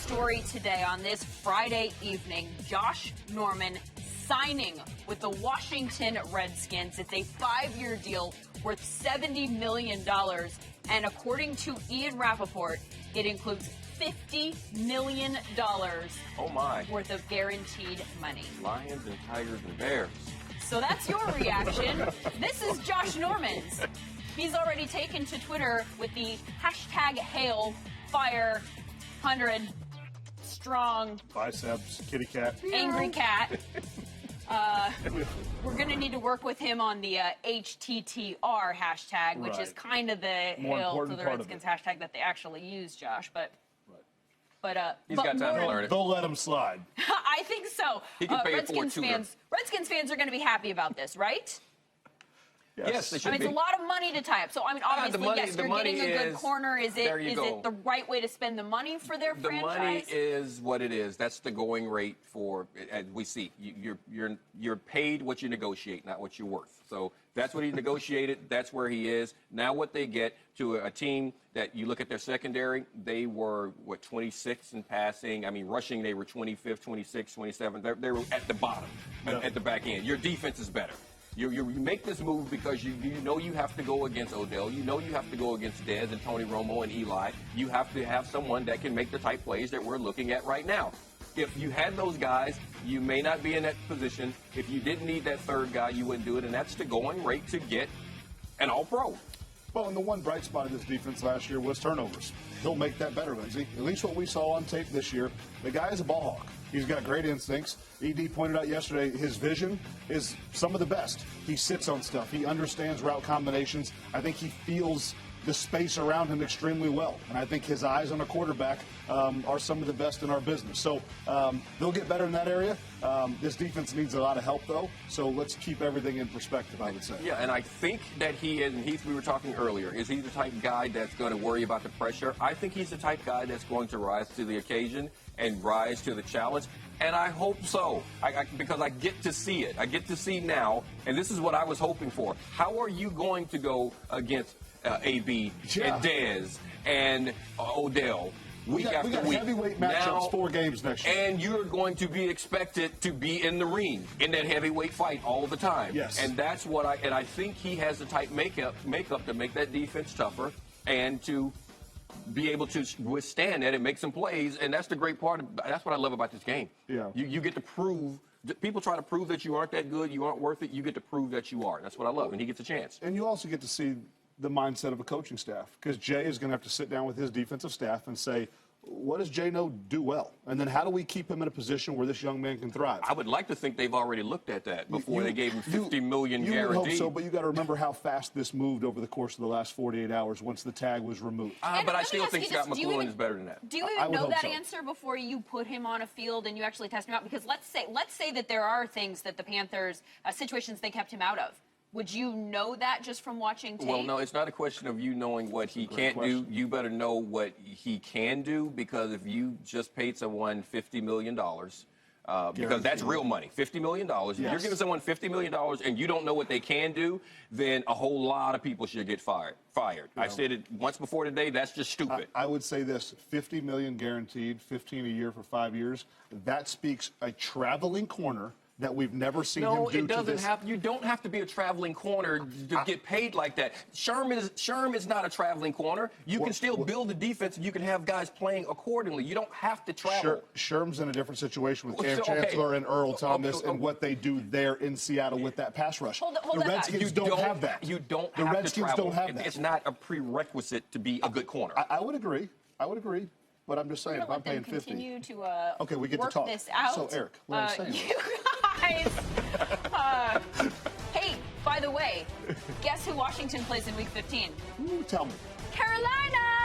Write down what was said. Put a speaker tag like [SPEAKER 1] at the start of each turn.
[SPEAKER 1] story today on this Friday evening. Josh Norman signing with the Washington Redskins. It's a 5-year deal worth $70 million. And according to Ian Rappaport, it includes $50 million
[SPEAKER 2] oh my.
[SPEAKER 1] worth of guaranteed money.
[SPEAKER 2] Lions and tigers and bears.
[SPEAKER 1] So that's your reaction. This is Josh Norman's. He's already taken to Twitter with the hashtag Hail Fire 100 strong
[SPEAKER 3] biceps, kitty cat,
[SPEAKER 1] angry cat. We're going to need to work with him on the HTTR hashtag, which is kind of the Hail to the Redskins hashtag that they actually use, Josh. But
[SPEAKER 2] he's got time to learn it.
[SPEAKER 3] They'll let him slide.
[SPEAKER 1] I think so.
[SPEAKER 2] He can pay
[SPEAKER 1] Redskins fans are going to be happy about this, right?
[SPEAKER 2] Yes, they should
[SPEAKER 1] it's a lot of money to tie up. So, obviously, yes, you're getting a good corner. Is it the right way to spend the money for their franchise?
[SPEAKER 2] The money is what it is. That's the going rate for, as we see. You're paid what you negotiate, not what you're worth. So that's what he negotiated. That's where he is. Now what they get to a team that you look at their secondary, they were, 26 in passing. I mean, rushing, they were 25th, 26th, 27th. They were at the bottom, at the back end. Your defense is better. You make this move because you know you have to go against Odell. You know you have to go against Dez and Tony Romo and Eli. You have to have someone that can make the type plays that we're looking at right now. If you had those guys, you may not be in that position. If you didn't need that third guy, you wouldn't do it, and that's the going rate to get an all-pro.
[SPEAKER 3] Well, and the one bright spot of this defense last year was turnovers. He'll make that better, Lindsey. At least what we saw on tape this year, the guy is a ball hawk. He's got great instincts. ED pointed out yesterday his vision is some of the best. He sits on stuff. He understands route combinations. I think he feels the space around him extremely well. And I think his eyes on a quarterback are some of the best in our business. So they'll get better in that area. This defense needs a lot of help, though. So let's keep everything in perspective, I would say.
[SPEAKER 2] Yeah, and I think that he is, and Heath, we were talking earlier, is he the type guy that's going to worry about the pressure? I think he's the type guy that's going to rise to the occasion and rise to the challenge. And I hope so, because I get to see it. I get to see now, and this is what I was hoping for. How are you going to go against AB and Dez and Odell week after week?
[SPEAKER 3] We got heavyweight matchups,
[SPEAKER 2] now,
[SPEAKER 3] 4 games next year.
[SPEAKER 2] And you're going to be expected to be in the ring, in that heavyweight fight all the time.
[SPEAKER 3] Yes.
[SPEAKER 2] And that's what I think he has the type makeup to make that defense tougher and to be able to withstand that and make some plays. And that's the great part. That's what I love about this game.
[SPEAKER 3] Yeah.
[SPEAKER 2] You get to prove. People try to prove that you aren't that good, you aren't worth it. You get to prove that you are. That's what I love, and he gets a chance.
[SPEAKER 3] And you also get to see the mindset of a coaching staff, because Jay is going to have to sit down with his defensive staff and say, what does Jay know do well? And then how do we keep him in a position where this young man can thrive?
[SPEAKER 2] I would like to think they've already looked at that before they gave him $50 million guaranteed.
[SPEAKER 3] You would hope so, but you got to remember how fast this moved over the course of the last 48 hours once the tag was removed.
[SPEAKER 2] But I still think Scott McLaurin is better than that.
[SPEAKER 1] Do you even know that answer before you put him on a field and you actually test him out? Because let's say that there are things that the Panthers, situations they kept him out of. Would you know that just from watching tape?
[SPEAKER 2] Well, no, it's not a question of you knowing what he can't do. You better know what he can do, because if you just paid someone $50 million, because that's real money, $50 million. If you're giving someone $50 million and you don't know what they can do, then a whole lot of people should get fired. I said it once before today. That's just stupid.
[SPEAKER 3] I would say this: $50 million guaranteed, 15 a year for 5 years. That speaks a traveling corner that we've never seen him do.
[SPEAKER 2] No, it doesn't have. You don't have to be a traveling corner to get paid like that. Sherm is not a traveling corner. You can still build the defense, and you can have guys playing accordingly. You don't have to travel.
[SPEAKER 3] Sherm's in a different situation with Cam Chancellor and Earl Thomas and what they do there in Seattle with that pass rush.
[SPEAKER 1] Hold
[SPEAKER 3] the Redskins don't have that.
[SPEAKER 2] You don't
[SPEAKER 3] the
[SPEAKER 2] have
[SPEAKER 3] Redskins
[SPEAKER 2] to travel.
[SPEAKER 3] don't have that.
[SPEAKER 2] It's not a prerequisite to be a good corner.
[SPEAKER 3] I would agree. But I'm just saying, if I'm paying 50.
[SPEAKER 1] Continue to
[SPEAKER 3] okay, we get to talk.
[SPEAKER 1] This out.
[SPEAKER 3] So, Eric, what I'm saying.
[SPEAKER 1] You guys. Hey, by the way, guess who Washington plays in Week 15?
[SPEAKER 3] Ooh, tell me.
[SPEAKER 1] Carolina.